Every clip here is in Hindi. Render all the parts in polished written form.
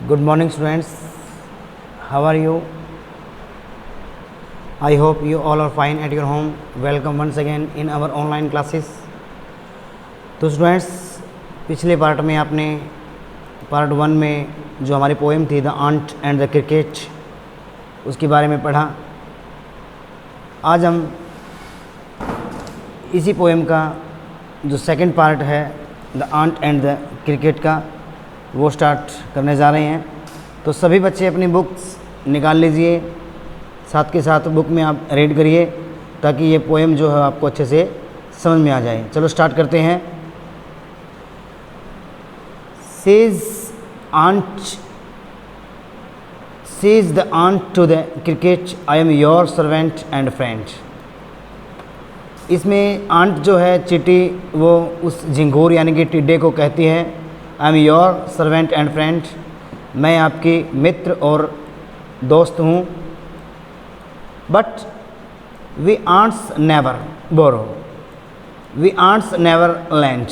Good morning students, how are you? I hope you all are fine at your home. Welcome once again in our online classes. तो स्टूडेंट्स, पिछले पार्ट में आपने पार्ट 1 में जो हमारी पोएम थी the ant and the cricket, उसके बारे में पढ़ा। आज हम इसी पोएम का जो सेकंड पार्ट है the ant and the cricket का, वो स्टार्ट करने जा रहे हैं। तो सभी बच्चे अपनी बुक्स निकाल लीजिए, साथ के साथ बुक में आप रीड करिए ताकि ये पोएम जो है आपको अच्छे से समझ में आ जाए। चलो स्टार्ट करते हैं। Says the ant to the cricket, I am your servant and friend. इसमें आंट जो है चींटी, वो उस झिंगूर यानी कि टिड्डे को कहती है I am your servant and friend, मैं आपकी मित्र और दोस्त हूँ। But we ants never borrow, we ants never lend.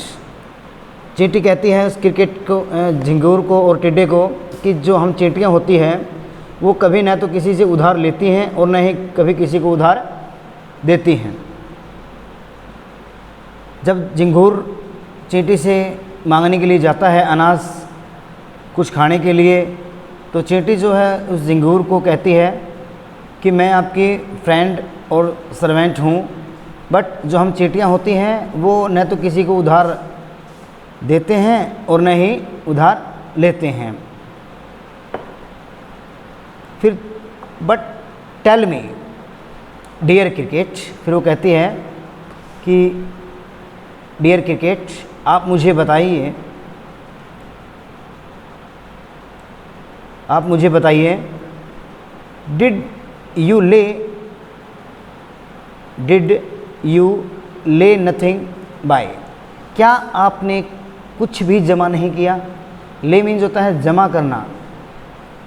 चींटी कहती है उस क्रिकेट को, झिंगूर को और टिड्डे को कि जो हम चींटियाँ होती हैं वो कभी ना तो किसी से उधार लेती हैं और न ही कभी किसी को उधार देती हैं। जब झिंगूर चींटी से मांगने के लिए जाता है अनाज कुछ खाने के लिए, तो चींटी जो है उस झिंगूर को कहती है कि मैं आपकी फ्रेंड और सर्वेंट हूँ। बट जो हम चींटियाँ होती हैं वो न तो किसी को उधार देते हैं और न ही उधार लेते हैं। फिर but tell me dear cricket, फिर वो कहती है कि डियर क्रिकेट, आप मुझे बताइए, आप मुझे बताइए, डिड यू ले नथिंग बाय, क्या आपने कुछ भी जमा नहीं किया। ले मीन्स होता है जमा करना।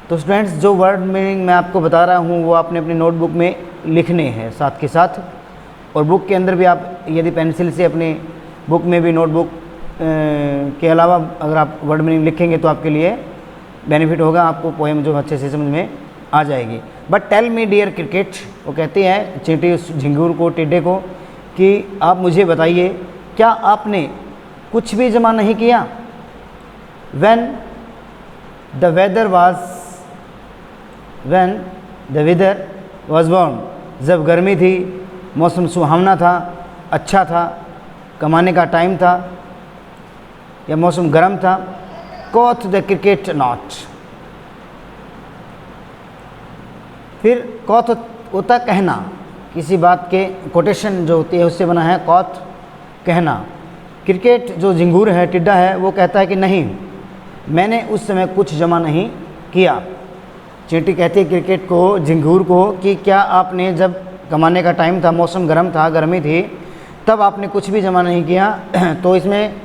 तो स्टूडेंट्स, जो वर्ड मीनिंग मैं आपको बता रहा हूँ वो आपने अपनी नोटबुक में लिखने हैं साथ के साथ, और बुक के अंदर भी आप यदि पेंसिल से अपने बुक में भी नोटबुक के अलावा अगर आप वर्ड मीनिंग लिखेंगे तो आपके लिए बेनिफिट होगा, आपको पोएम जो अच्छे से समझ में आ जाएगी। But tell me dear cricket, वो कहती है चींटी उस झिंगूर को, टिड्डे को, कि आप मुझे बताइए क्या आपने कुछ भी जमा नहीं किया। When the weather was warm, जब गर्मी थी, मौसम सुहावना था, अच्छा था, कमाने का टाइम था या मौसम गर्म था। कॉथ द क्रिकेट नॉट, फिर कॉथ होता कहना, किसी बात के कोटेशन जो होती है उससे बना है कॉथ, कहना। क्रिकेट जो झिंगूर है, टिड्डा है, वो कहता है कि नहीं, मैंने उस समय कुछ जमा नहीं किया। चींटी कहती है क्रिकेट को, झिंगूर को, कि क्या आपने जब कमाने का टाइम था, मौसम गर्म था, गर्मी थी, तब आपने कुछ भी जमा नहीं किया। तो इसमें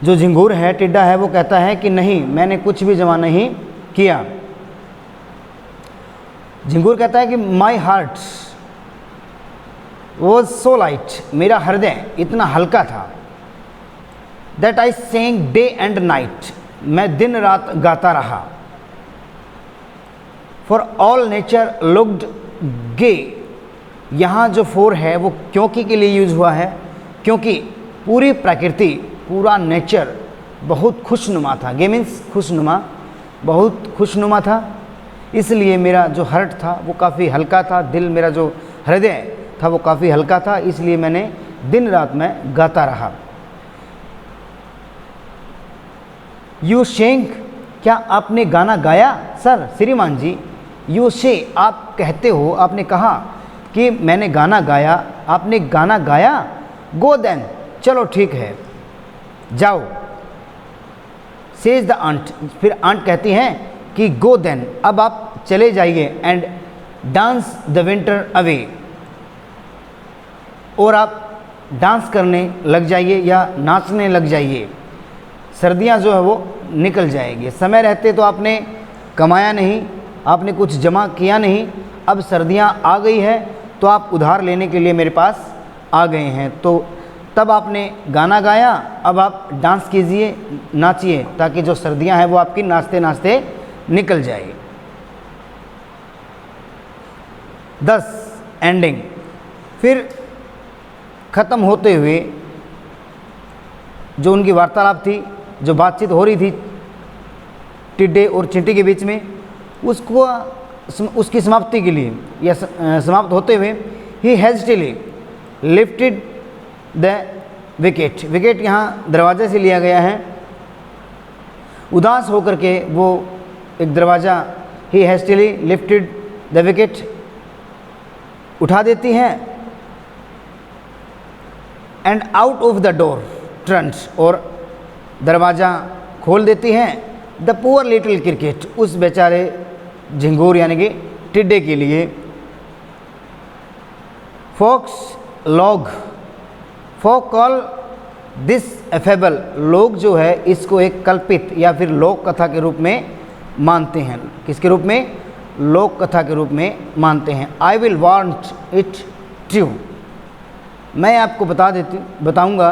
जो झिंगूर है, टिड्डा है, वो कहता है कि नहीं, मैंने कुछ भी जमा नहीं किया। झिंगूर कहता है कि my heart was so light, मेरा हृदय इतना हल्का था। That I sang day and night, मैं दिन रात गाता रहा। For all nature looked gay, यहाँ जो फोर है वो क्योंकि के लिए यूज़ हुआ है, क्योंकि पूरी प्रकृति, पूरा नेचर बहुत खुशनुमा था। गे मीन्स खुशनुमा, बहुत खुशनुमा था, इसलिए मेरा जो हार्ट था वो काफ़ी हल्का था, दिल, मेरा जो हृदय था वो काफ़ी हल्का था, इसलिए मैंने दिन रात में गाता रहा। यू शेंग, क्या आपने गाना गाया। सर, श्रीमान जी, यू से आप कहते हो, आपने कहा कि मैंने गाना गाया, आपने गाना गाया। गो देन, चलो ठीक है, जाओ। सेज द आंट, फिर आंट कहती हैं कि गो देन, अब आप चले जाइए, and dance the winter away, और आप डांस करने लग जाइए या नाचने लग जाइए, सर्दियां जो है वो निकल जाएगी। समय रहते तो आपने कमाया नहीं, आपने कुछ जमा किया नहीं, अब सर्दियां आ गई है तो आप उधार लेने के लिए मेरे पास आ गए हैं। तो तब आपने गाना गाया, अब आप डांस कीजिए, नाचिए, ताकि जो सर्दियां हैं वो आपकी नाचते नाचते निकल जाए। 10 एंडिंग, फिर ख़त्म होते हुए जो उनकी वार्तालाप थी, जो बातचीत हो रही थी टिड्डे और चींटी के बीच में, उसकी समाप्ति के लिए या समाप्त होते हुए ही हेजिटेली लिफ्टेड द विकेट, विकेट यहाँ दरवाजे से लिया गया है, उदास होकर के वो एक दरवाज़ा ही हेजिटेली लिफ्टेड द विकेट उठा देती हैं, and out of the door trench, और दरवाज़ा खोल देती हैं द पुअर लिटिल क्रिकेट, उस बेचारे झिंगूर यानी कि टिड्डे के लिए। Folks log, folk call this a fable, लोग जो है इसको एक कल्पित या फिर लोक कथा के रूप में मानते हैं। किसके रूप में? लोक कथा के रूप में मानते हैं। I will want it true, मैं आपको बताऊंगा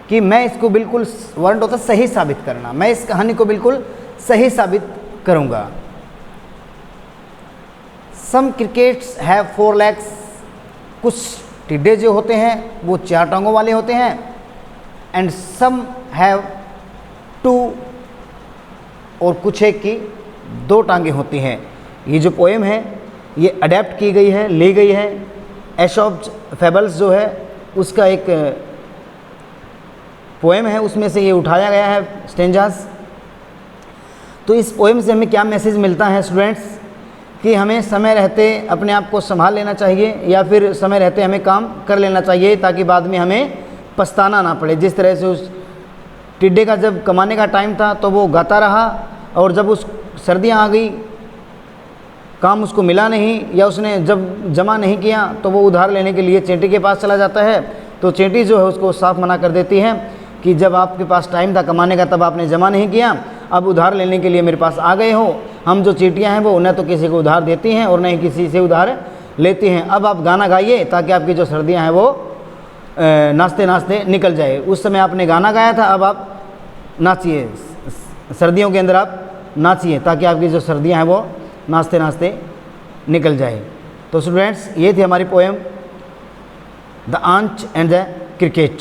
कि मैं इसको बिल्कुल, वांट होता सही साबित करना, मैं इस कहानी को बिल्कुल सही साबित करूंगा। सम क्रिकेट्स हैव 4 legs, कुछ टिड्डे जो होते हैं वो 4 टांगों वाले होते हैं, एंड सम हैव 2, और कुछ एक की 2 टांगें होती हैं। ये जो पोएम है ये अडेप्ट की गई है, ली गई है एशॉप्स फेबल्स जो है उसका एक पोएम है, उसमें से ये उठाया गया है स्टेंजास। तो इस पोएम से हमें क्या मैसेज मिलता है स्टूडेंट्स, कि हमें समय रहते अपने आप को संभाल लेना चाहिए, या फिर समय रहते हमें काम कर लेना चाहिए, ताकि बाद में हमें पछताना ना पड़े। जिस तरह से उस टिड्डे का जब कमाने का टाइम था तो वो गाता रहा, और जब उस सर्दियाँ आ गई, काम उसको मिला नहीं, या उसने जब जमा नहीं किया, तो वो उधार लेने के लिए चींटी के पास चला जाता है। तो चींटी जो है उसको साफ मना कर देती है कि जब आपके पास टाइम था कमाने का तब आपने जमा नहीं किया, अब उधार लेने के लिए मेरे पास आ गए हो। हम जो चींटियाँ हैं वो न तो किसी को उधार देती हैं और न ही किसी से उधार लेती हैं। अब आप गाना गाइए ताकि आपकी जो सर्दियाँ हैं वो नाचते नाचते निकल जाए। उस समय आपने गाना गाया था, अब आप नाचिए, सर्दियों के अंदर आप नाचिए ताकि आपकी जो सर्दियाँ हैं वो नाचते नाचते निकल जाए। तो स्टूडेंट्स, ये थी हमारी पोएम द आंच एंड द क्रिकेट,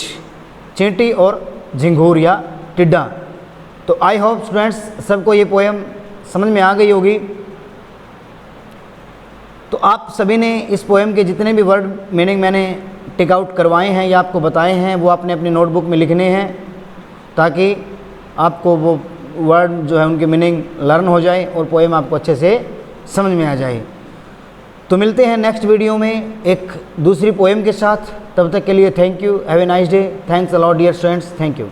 चींटी और झिंगूर या टिड्डा। तो आई होप स्टूडेंट्स सबको ये पोएम समझ में आ गई होगी। तो आप सभी ने इस पोएम के जितने भी वर्ड मीनिंग मैंने टिक आउट करवाए हैं या आपको बताए हैं, वो आपने अपनी नोटबुक में लिखने हैं, ताकि आपको वो वर्ड जो है उनकी मीनिंग लर्न हो जाए और पोएम आपको अच्छे से समझ में आ जाए। तो मिलते हैं नेक्स्ट वीडियो में एक दूसरी पोएम के साथ। तब तक के लिए thank you, have a nice day, thanks a lot dear students, thank you.